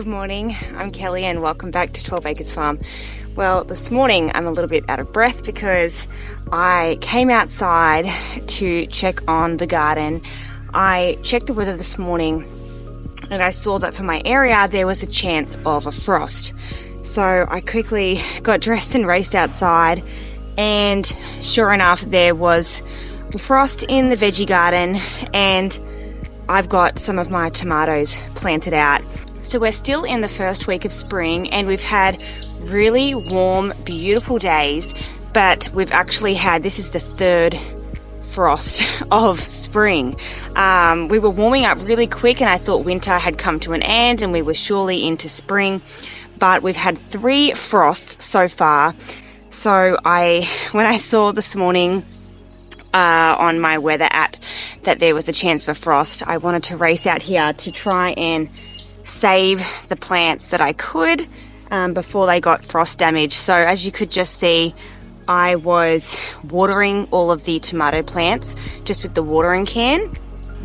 Good morning, I'm Kelly and welcome back to 12 Acres Farm. Well, this morning I'm a little bit out of breath because I came outside to check on the garden. I checked the weather this morning and I saw that for my area there was a chance of a frost. So I quickly got dressed and raced outside, and sure enough there was a frost in the veggie garden, and I've got some of my tomatoes planted out. So we're still in the first week of spring and we've had really warm, beautiful days, but we've actually had, this is the third frost of spring. We were warming up really quick and I thought winter had come to an end and we were surely into spring, but we've had 3 frosts so far. So when I saw this morning on my weather app that there was a chance for frost, I wanted to race out here to try and save the plants that I could before they got frost damage. So as you could just see, I was watering all of the tomato plants just with the watering can.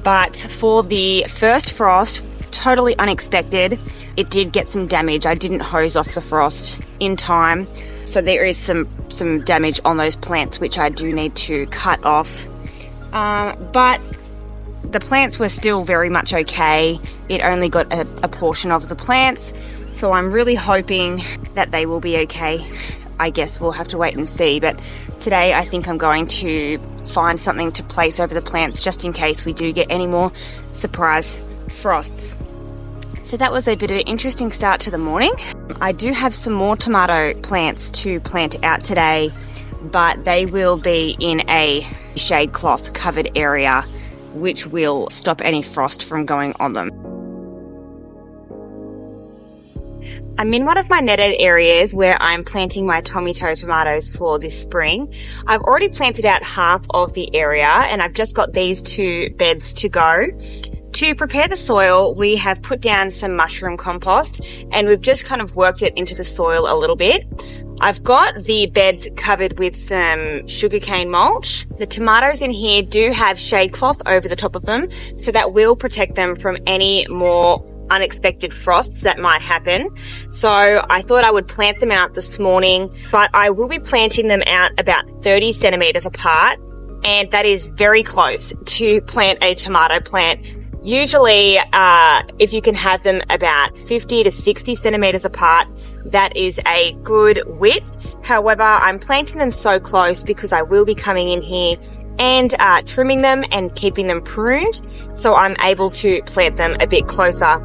But for the first frost, totally unexpected, it did get some damage. I didn't hose off the frost in time. So there is some damage on those plants which I do need to cut off. But the plants were still very much okay. It only got a portion of the plants, so I'm really hoping that they will be okay. I guess we'll have to wait and see, but today I think I'm going to find something to place over the plants just in case we do get any more surprise frosts. So that was a bit of an interesting start to the morning. I do have some more tomato plants to plant out today, but they will be in a shade cloth covered area which will stop any frost from going on them. I'm in one of my netted areas where I'm planting my tomato tomatoes for this spring. I've already planted out half of the area and I've just got these 2 beds to go. To prepare the soil, we have put down some mushroom compost and we've just kind of worked it into the soil a little bit. I've got the beds covered with some sugarcane mulch. The tomatoes in here do have shade cloth over the top of them, so that will protect them from any more unexpected frosts that might happen. So I thought I would plant them out this morning, but I will be planting them out about 30 centimeters apart, and that is very close to plant a tomato plant. Usually, if you can have them about 50 to 60 centimeters apart, that is a good width. However, I'm planting them so close because I will be coming in here and trimming them and keeping them pruned, so I'm able to plant them a bit closer.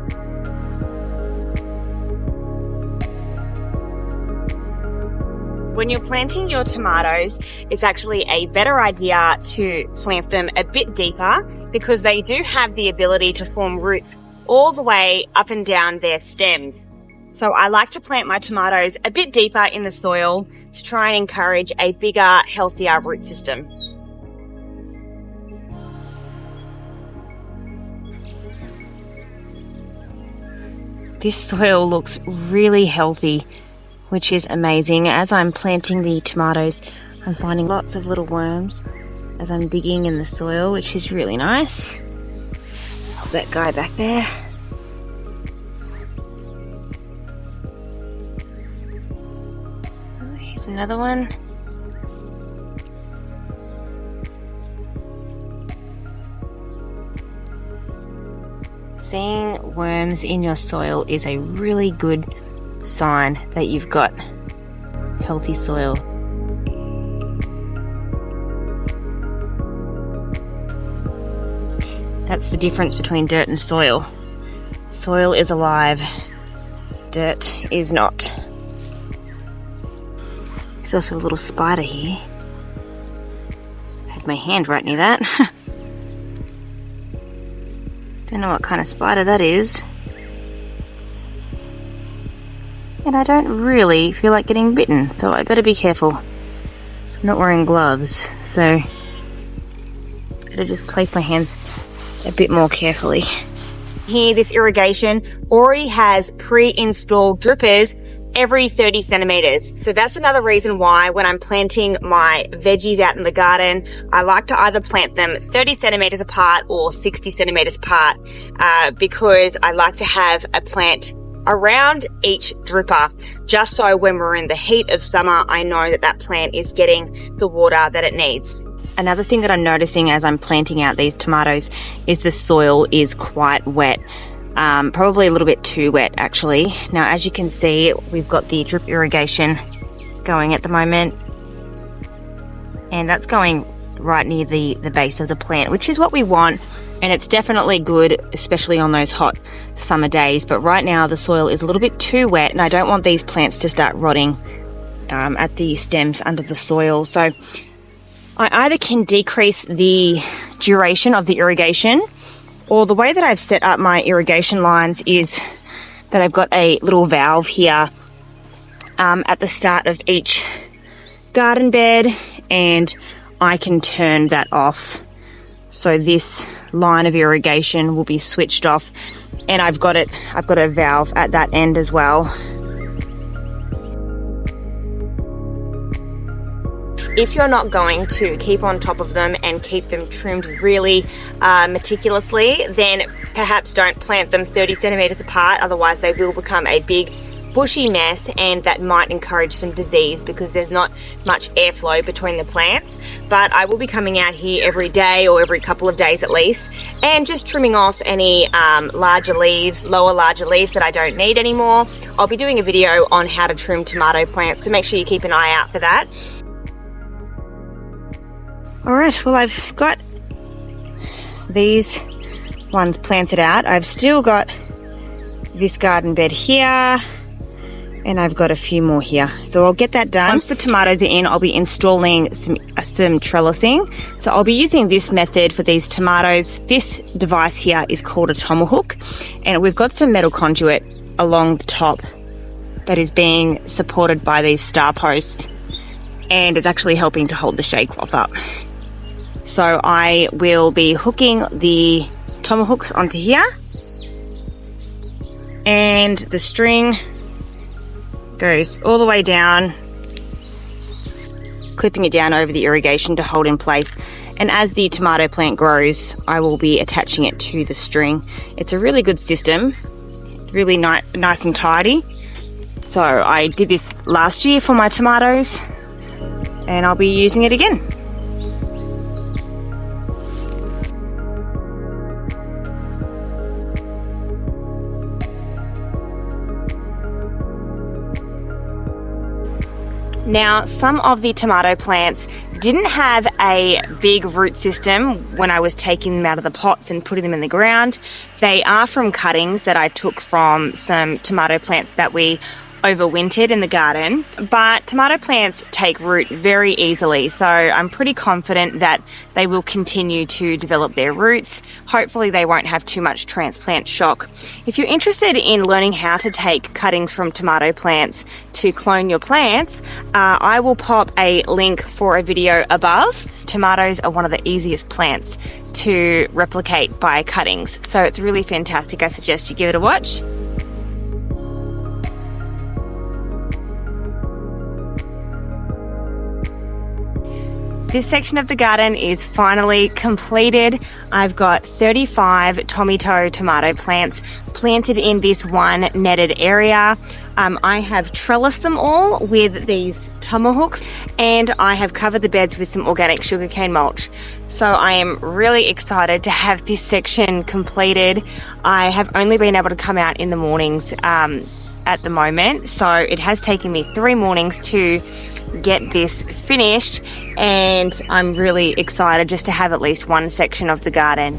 When you're planting your tomatoes, it's actually a better idea to plant them a bit deeper because they do have the ability to form roots all the way up and down their stems. So I like to plant my tomatoes a bit deeper in the soil to try and encourage a bigger, healthier root system. This soil looks really healthy, which is amazing. As I'm planting the tomatoes, I'm finding lots of little worms as I'm digging in the soil, which is really nice. Put that guy back there. Oh, here's another one. Seeing worms in your soil is a really good sign that you've got healthy soil. That's the difference between dirt and soil. Soil is alive, dirt is not. There's also a little spider here. I had my hand right near that. Don't know what kind of spider that is. And I don't really feel like getting bitten, so I better be careful. I'm not wearing gloves, so better just place my hands a bit more carefully. Here, this irrigation already has pre-installed drippers every 30 centimeters. So that's another reason why when I'm planting my veggies out in the garden, I like to either plant them 30 centimeters apart or 60 centimeters apart, because I like to have a plant around each dripper, just so when we're in the heat of summer, I know that that plant is getting the water that it needs. Another thing that I'm noticing as I'm planting out these tomatoes is the soil is quite wet. Probably a little bit too wet actually. Now as you can see, we've got the drip irrigation going at the moment, and that's going right near the base of the plant, which is what we want. And it's definitely good, especially on those hot summer days. But right now the soil is a little bit too wet, and I don't want these plants to start rotting at the stems under the soil. So I either can decrease the duration of the irrigation, or the way that I've set up my irrigation lines is that I've got a little valve here at the start of each garden bed, and I can turn that off. So this line of irrigation will be switched off, and I've got a valve at that end as well. If you're not going to keep on top of them and keep them trimmed really meticulously, then perhaps don't plant them 30 centimeters apart, otherwise they will become a big bushy mess, and that might encourage some disease because there's not much airflow between the plants. But I will be coming out here every day or every couple of days at least, and just trimming off any lower larger leaves that I don't need anymore. I'll be doing a video on how to trim tomato plants, so make sure you keep an eye out for that. Alright, well I've got these ones planted out. I've still got this garden bed here, and I've got a few more here. So I'll get that done. Once the tomatoes are in, I'll be installing some trellising. So I'll be using this method for these tomatoes. This device here is called a tomahawk, and we've got some metal conduit along the top that is being supported by these star posts, and it's actually helping to hold the shade cloth up. So I will be hooking the tomahawks onto here, and the string goes all the way down, clipping it down over the irrigation to hold in place. And as the tomato plant grows, I will be attaching it to the string. It's a really good system, really nice and tidy. So I did this last year for my tomatoes, and I'll be using it again. Now, some of the tomato plants didn't have a big root system when I was taking them out of the pots and putting them in the ground. They are from cuttings that I took from some tomato plants that we overwintered in the garden, but tomato plants take root very easily, so I'm pretty confident that they will continue to develop their roots. Hopefully they won't have too much transplant shock. If you're interested in learning how to take cuttings from tomato plants to clone your plants, I will pop a link for a video above. Tomatoes are one of the easiest plants to replicate by cuttings, so it's really fantastic. I suggest you give it a watch. This section of the garden is finally completed. I've got 35 tomato plants planted in this one netted area. I have trellised them all with these tomahawks, and I have covered the beds with some organic sugarcane mulch. So I am really excited to have this section completed. I have only been able to come out in the mornings at the moment, so it has taken me 3 mornings to get this finished, and I'm really excited just to have at least one section of the garden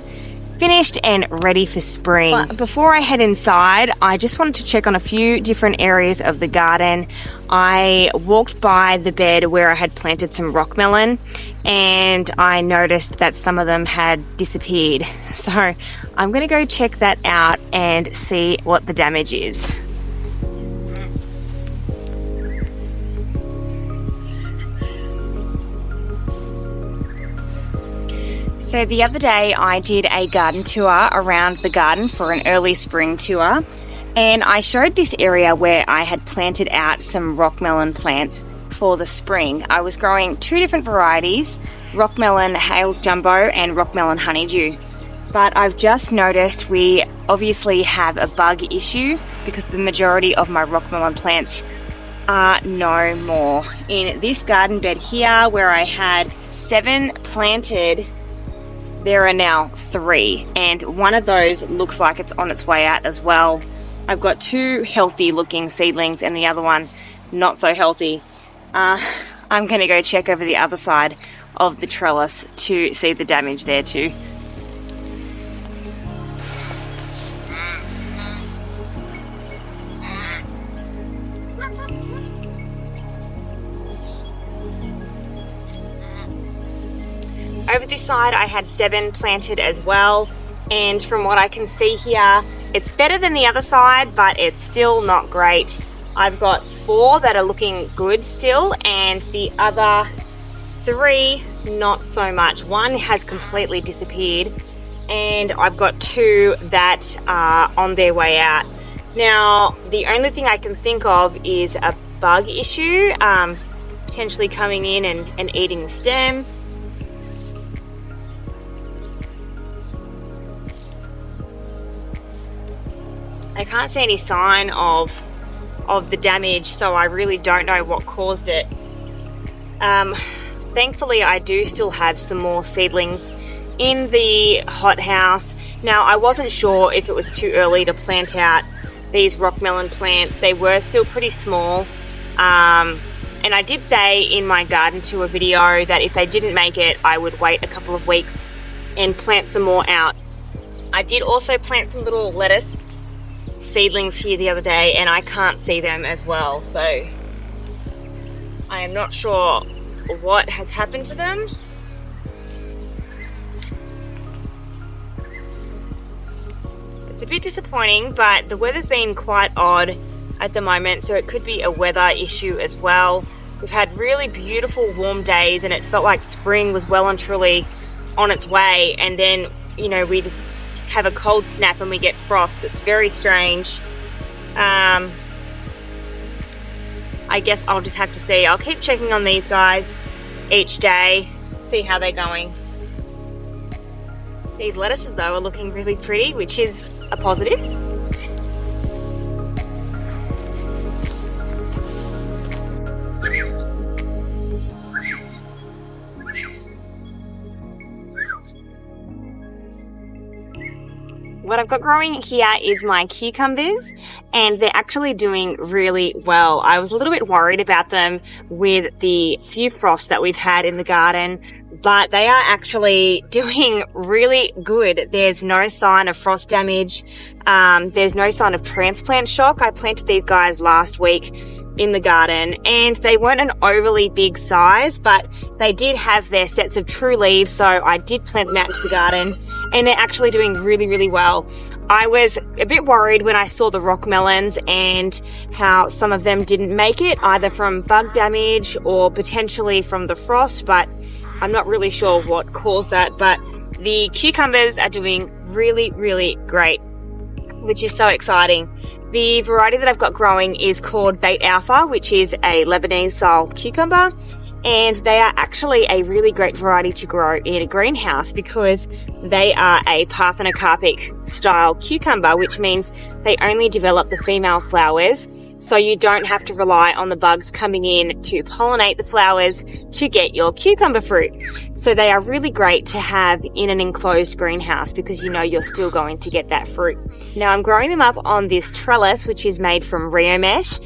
finished and ready for spring. But before I head inside, I just wanted to check on a few different areas of the garden. I walked by the bed where I had planted some rockmelon, and I noticed that some of them had disappeared. So I'm going to go check that out and see what the damage is. So the other day I did a garden tour around the garden for an early spring tour, and I showed this area where I had planted out some rockmelon plants for the spring. I was growing 2 different varieties, rockmelon Hales Jumbo and rockmelon Honeydew. but I've just noticed we obviously have a bug issue because the majority of my rockmelon plants are no more. In this garden bed here, where I had 7 planted, there are now 3, and one of those looks like it's on its way out as well. I've got 2 healthy looking seedlings and the other one not so healthy. I'm going to go check over the other side of the trellis to see the damage there too. Over this side I had 7 planted as well, and from what I can see here, it's better than the other side, but it's still not great. I've got 4 that are looking good still, and the other 3 not so much. 1 has completely disappeared, and I've got 2 that are on their way out. Now, the only thing I can think of is a bug issue, potentially coming in and eating the stem. I can't see any sign of the damage, so I really don't know what caused it. Thankfully, I do still have some more seedlings in the hothouse. Now, I wasn't sure if it was too early to plant out these rockmelon plants. They were still pretty small. And I did say in my garden tour video that if they didn't make it, I would wait a couple of weeks and plant some more out. I did also plant some little lettuce seedlings here the other day, and I can't see them as well, so I am not sure what has happened to them. It's a bit disappointing, but the weather's been quite odd at the moment, so it could be a weather issue as well. We've had really beautiful warm days, and it felt like spring was well and truly on its way, and then, you know, we just have a cold snap and we get frost. It's very strange. I guess I'll just have to see. I'll keep checking on these guys each day, see how they're going. These lettuces though are looking really pretty, which is a positive. What I've got growing here is my cucumbers, and they're actually doing really well. I was a little bit worried about them with the few frosts that we've had in the garden, but they are actually doing really good. There's no sign of frost damage. There's no sign of transplant shock. I planted these guys last week in the garden, and they weren't an overly big size, but they did have their sets of true leaves, so I did plant them out into the garden, and they're actually doing really, really well. I was a bit worried when I saw the rockmelons and how some of them didn't make it, either from bug damage or potentially from the frost, but I'm not really sure what caused that. But the cucumbers are doing really, really great, which is so exciting. The variety that I've got growing is called Beit Alpha, which is a Lebanese style cucumber, and they are actually a really great variety to grow in a greenhouse because they are a parthenocarpic style cucumber, which means they only develop the female flowers, so you don't have to rely on the bugs coming in to pollinate the flowers to get your cucumber fruit. So they are really great to have in an enclosed greenhouse because you know you're still going to get that fruit. Now I'm growing them up on this trellis, which is made from Rio mesh.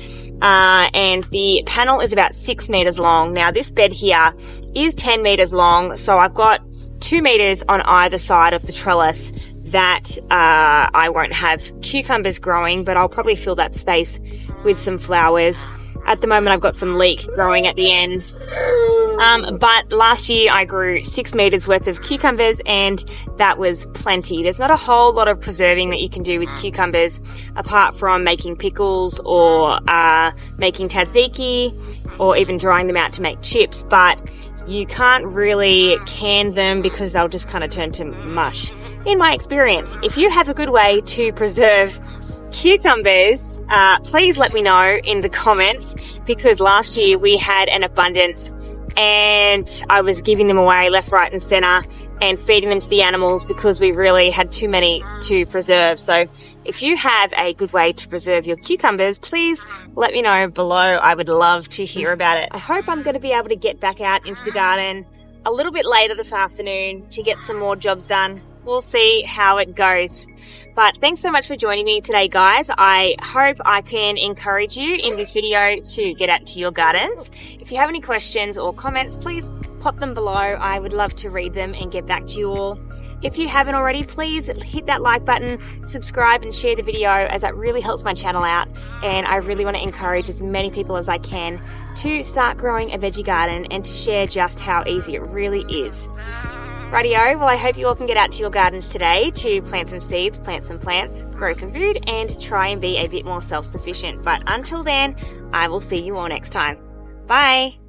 And the panel is about 6 meters long. Now this bed here is 10 meters long, so I've got 2 meters on either side of the trellis that I won't have cucumbers growing, but I'll probably fill that space with some flowers. At the moment I've got some leek growing at the end. But last year I grew 6 meters worth of cucumbers, and that was plenty. There's not a whole lot of preserving that you can do with cucumbers apart from making pickles or making tzatziki or even drying them out to make chips, but you can't really can them because they'll just kind of turn to mush. In my experience, if you have a good way to preserve cucumbers, please let me know in the comments, because last year we had an abundance and I was giving them away left, right and center, and feeding them to the animals because we really had too many to preserve. So if you have a good way to preserve your cucumbers, please let me know below. I would love to hear about it. I hope I'm going to be able to get back out into the garden a little bit later this afternoon to get some more jobs done. We'll see how it goes. But thanks so much for joining me today, guys. I hope I can encourage you in this video to get out to your gardens. If you have any questions or comments, please pop them below. I would love to read them and get back to you all. If you haven't already, please hit that like button, subscribe and share the video, as that really helps my channel out. And I really want to encourage as many people as I can to start growing a veggie garden and to share just how easy it really is. Rightio, well, I hope you all can get out to your gardens today to plant some seeds, plant some plants, grow some food, and try and be a bit more self-sufficient. But until then, I will see you all next time. Bye!